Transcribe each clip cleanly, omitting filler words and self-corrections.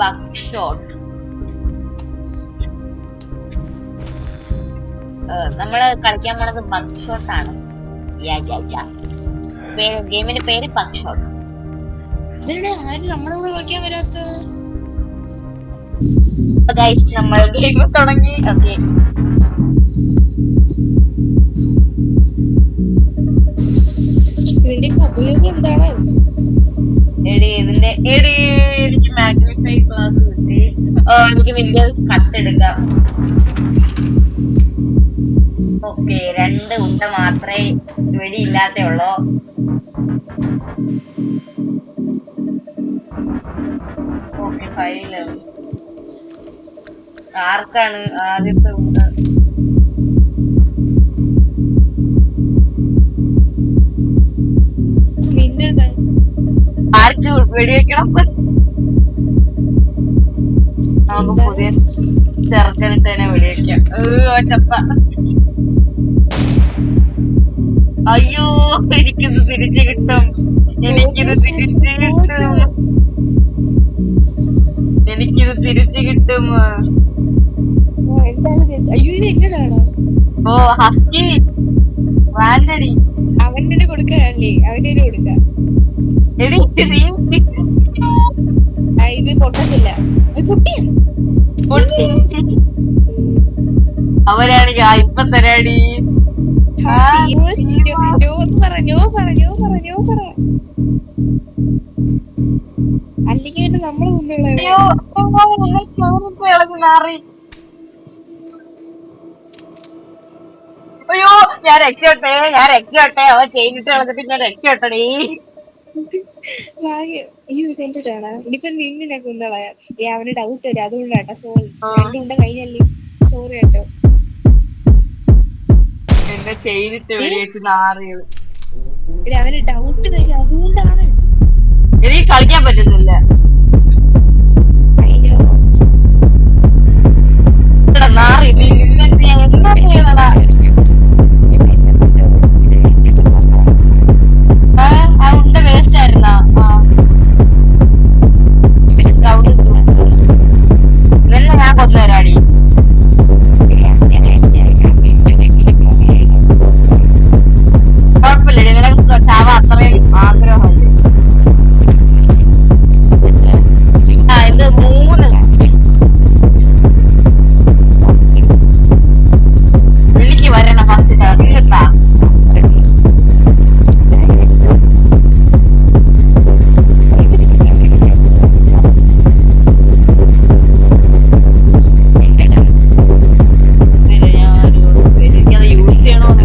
ബക്ക്ഷോട്ട്. നമ്മള് കളിക്കാൻ പോണത് ബക്ക്ഷോട്ട് ആണ്. ഗെയിമിന്റെ പേര് ബക്ക്ഷോട്ട്. നമ്മൾ ഗെയിം തുടങ്ങി. ഓക്കെ, എനിക്ക് മാഗ്നിഫൈ ഗ്ലാസ് കിട്ടി. എനിക്ക് വലിയ കട്ടെടുക്കാം. ഓക്കെ, 2 ഉണ്ട മാത്രമേ വെടിയില്ലാത്ത ഉള്ളൂ. ഓക്കെ, ഫൈല് ആർക്കാണ് ആദ്യത്തെ ഉണ്ട? ആർക്ക് വെടിവെക്കണം? നമുക്ക് പുതിയ ചെറുക്കനിട്ട് തന്നെ വെടിവെക്കാം. ചപ്പ. അയ്യോ, എനിക്കിത് തിരിച്ചു കിട്ടും. എനിക്കിത് തിരിച്ചു കിട്ടും. ഓ, ഹസ്കി വാൻഡടി. അവന്റെ കൊടുക്കല്ലേ, അവന്റെ കൊടുക്ക. ഇത് പൊട്ടത്തില്ല. അവരാണ് ഇപ്പൊ തരാടി. അല്ലെങ്കിൽ നമ്മള് അയ്യോ, ഞാൻ രക്ഷോട്ടെ. അവൻ ചെയ്തിട്ട് കളഞ്ഞിട്ട് ഞാൻ രക്ഷോട്ടടി. ഇനിയിപ്പൊ നിന്നെ കൊന്നളയാ. അവന് ഡൗട്ട് വരും, അതുകൊണ്ടാട്ടോ. സോറി, 2 ഉണ്ട കഴിഞ്ഞല്ലേ. സോറി കേട്ടോ. എന്നെ ചെയ്തിട്ട് വെടിവെച്ച് നാറിയത്. അവന് ഡൗട്ട് വരും, അതുകൊണ്ടാണ്. എനിക്ക് കളിക്കാൻ പറ്റുന്നില്ല. നാറി, നീ എന്താ ചെയ്യണടാ? ആ ഉണ്ട വേസ്റ്റ് ആയിരുന്നാ? ഇതല്ല ഞാൻ കൊന്നുതരാടി. കുഴപ്പമില്ലടി, നിനക്ക് ചാവ അത്രയും ആഗ്രഹമല്ലേ? ഇത് 3. എനിക്ക് വരണം ഫസ്റ്റ്. ഇല്ലത്താ എനിക്കത് യൂസ് ചെയ്യണോന്ന്.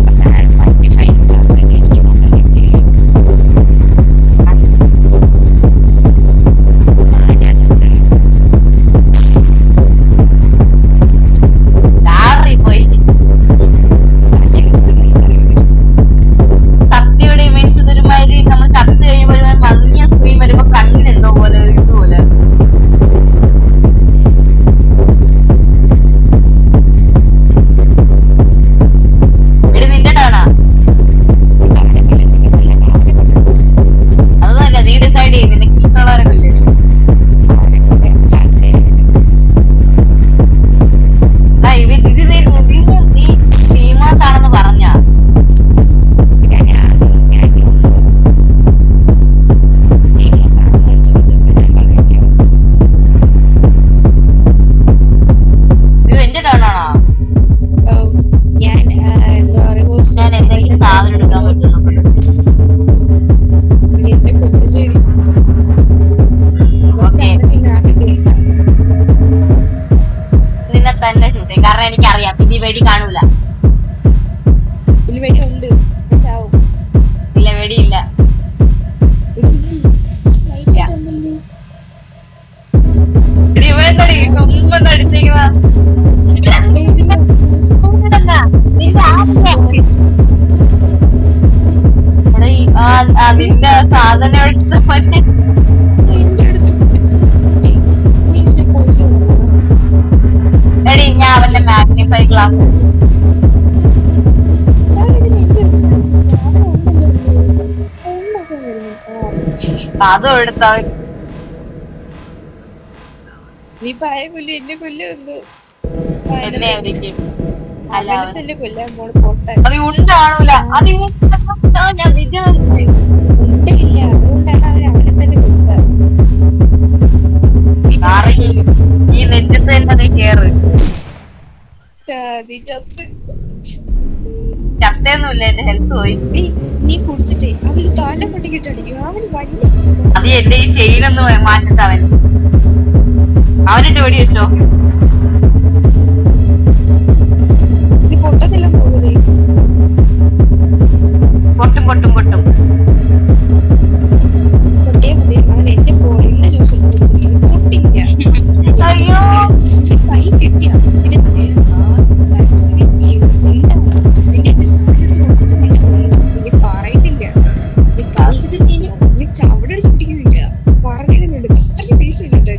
വെടി കാണൂല. ഇല്ല, വെടിയില്ല. നിന്റെ സാധനം എടുത്ത് എടി, ഞാൻ അവന്റെ മാഗ്നിഫൈ ഗ്ലാസ് അതും എടുത്ത നീ പായ കൊല്ലു എന്നെ കൊല്ലുന്നു എന്നെ ആയിരിക്കും. അല്ല അവനെ അവൻ തന്നെ കൊല്ലാൻ പോണ പോട്ടെ അത് ഉണ്ടാണൂല. അത് ഞാൻ വിചാരിച്ചു. ഉണ്ടയില്ല അതുകൊണ്ടാണ് അവനെ തന്നെ കൊന്നത്. ഈ നെഞ്ചത്ത് തന്നെ നീ കേറ്. നീ ചത്ത് ചത്തേന്നുമില്ല, എന്റെ ഹെൽത്ത് പോയി. നീ കുടിച്ചിട്ടേ അവന് തല പൊട്ടിക്കിട്ടടിക്കും. അവന് വലിയ അത് എന്റെ ഈ ചെയിനൊന്ന് മാറ്റിട്ട് അവനിട്ട് വെടി വെച്ചോ. ഇത് പൊട്ടത്തില്ല പോകുന്നേ. പൊട്ടും പൊട്ടും പൊട്ടും. പൊട്ടിയാ മതി. അവൻ എന്റെ എന്നെ ചോദിച്ചിട്ട് പൊട്ടില്ല. അയ്യോ കൈ കിട്ടിയ നിന്റെ സാധനം എടുത്ത് കുടിച്ചിട്ട് നിന്നെ പറയുന്നില്ല. ചവിടടിച്ച് പിടിക്കുന്നില്ല. പറഞ്ഞിടുന്നുണ്ട്. അത്രയ്ക്ക് ദേഷ്യമില്ല.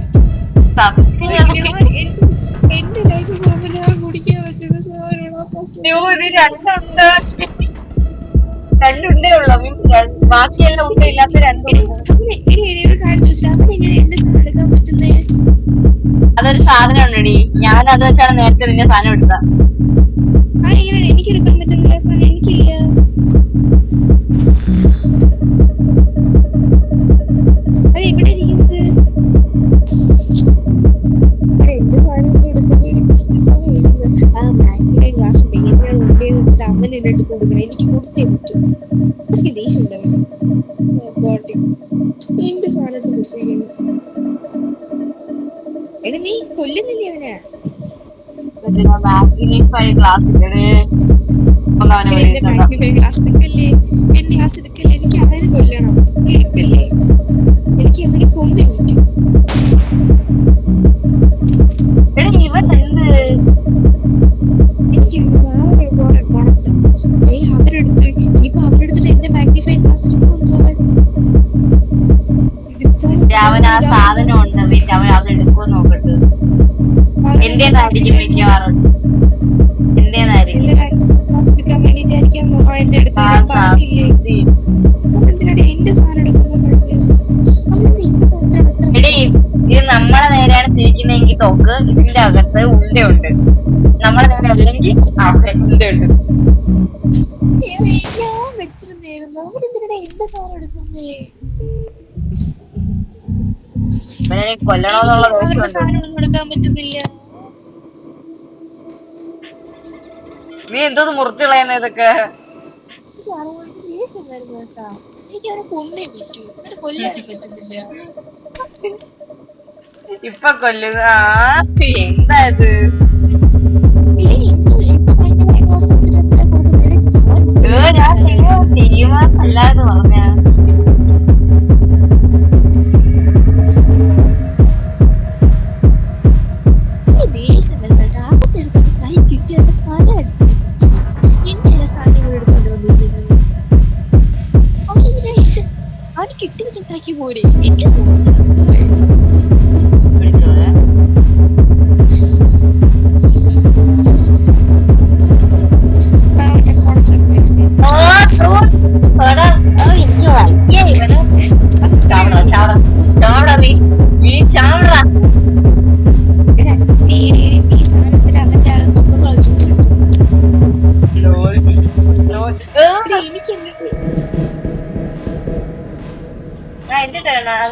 എന്റെ ലൈഫിൽ കുടിക്കാൻ വെച്ചത് രണ്ടുണ്ടേ ഉള്ളു. മീൻസ് ബാക്കിയെല്ലാം ഉണ്ടയില്ലാത്ത രണ്ടുണ്ട്. അതൊരു സാധനം ഉണ്ടടി. ഞാൻ അത് വെച്ചാണ് നേരത്തെ നിന്നെ സാധനം എടുത്ത. എനിക്ക് എടുക്കാൻ പറ്റുന്നില്ല സാധനം. എനിക്കില്ല. അത് എവിടെ ഇരിക്കുന്നത്? എന്റെ സാധനം ആ മാഗിയുടെ ഗ്ലാസ് ഉണ്ട്. ഏതാണ് ഉണ്ടേന്ന് വെച്ചിട്ട് അമ്മ എന്നെ എടുത്ത് കൊടുക്കണം. എനിക്ക് കൊടുത്തേ പറ്റും. അത്രയ്ക്ക് ദേഷ്യം ഉണ്ടാവും. എന്റെ സാധനത്തെ കുറിച്ച് എടാ നീ കൊല്ലുന്നില്ലേ അവനെ? ക്ലാസ് ക്ലാസ് എടുക്കല്ലേ, എന്റെ ക്ലാസ് എടുക്കല്ലേ. എനിക്ക് അവനെ കൊല്ലണം. എടുക്കല്ലേ, എനിക്ക് അവനെ കൊണ്ടേ പറ്റും. ഇവൻ എന്ത് എനിക്ക് അവരെടുത്ത് ഇനിയിപ്പോ അവരെടുത്തിട്ട് എന്റെ മാഗ്നിഫൈഡ് ക്ലാസ് എടുക്കുമെന്തോ അവൻ ആ സാധനം ഉണ്ട്. അവൻ അത് എടുക്കുമെന്ന് നോക്കട്ടെ. എന്റേതായിരിക്കും മിക്കവാറും. എന്റേതായിരിക്കും. എടുക്കാൻ വേണ്ടിട്ടായിരിക്കാം എന്റെ അടുത്ത് എന്റെ സാധനം എടുക്കുന്നത്. ഇത് നമ്മളെ നേരെയാണ് തിരിക്കുന്നെങ്കിൽ തോക്ക്. ഇതിന്റെ അകത്ത് ഉണ്ടയുണ്ട്. നമ്മളെ നേരെ അല്ലെങ്കിൽ ഉണ്ടയുണ്ട്. ഞാൻ വെച്ചിരുന്നായിരുന്നു. അവരെന്തിനാ എന്റെ സാധനം എടുക്കുന്നേ? കൊല്ലണോന്നുള്ള സാധനമൊന്നും എടുക്കാൻ പറ്റുന്നില്ല. നീ എന്തോന്ന് മുറിച്ചു കളയുന്ന ഇതൊക്കെ? ദേഷ്യം വരുന്നു കേട്ടാ. എനിക്ക് അവനെ കൊന്നേ പറ്റൂ. അങ്ങനെ കൊല്ലാനും പറ്റുന്നില്ല. ഇപ്പൊ കൊല്ലുക. എന്താ ഇത്? അല്ലാതെ പറഞ്ഞ ദേഷ്യം വരുന്നുണ്ട്. അതൊക്കെ എടുത്തിട്ട് കൈ കിട്ടിയത് തല അടിച്ചു. എന്റെ സാധനങ്ങൾ എടുത്തോണ്ട് വന്നിരുന്നു. അവനെന്തിനാ എന്റെ അവന് കിട്ടി വെച്ചുണ്ടാക്കി പോരെ. എന്റെ സാധനങ്ങൾ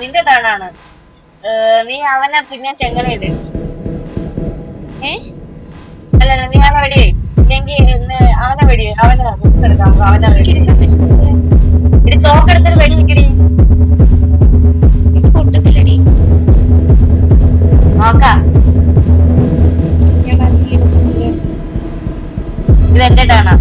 നിന്റെ ടേണാണ്. നീ അവനെ പിന്നെ ചെങ്ങലയിട്. അല്ല നീ അവനെ വെടി ഇല്ലെങ്കിൽ അവനെ വെടി. അവനെ എടുക്കാം. അവനെ വെടി ഇടി. തോക്കെടുത്തിട്ട് വെടി വെക്കടി. നോക്കാം. ഇത് എന്റെ ടേണാ.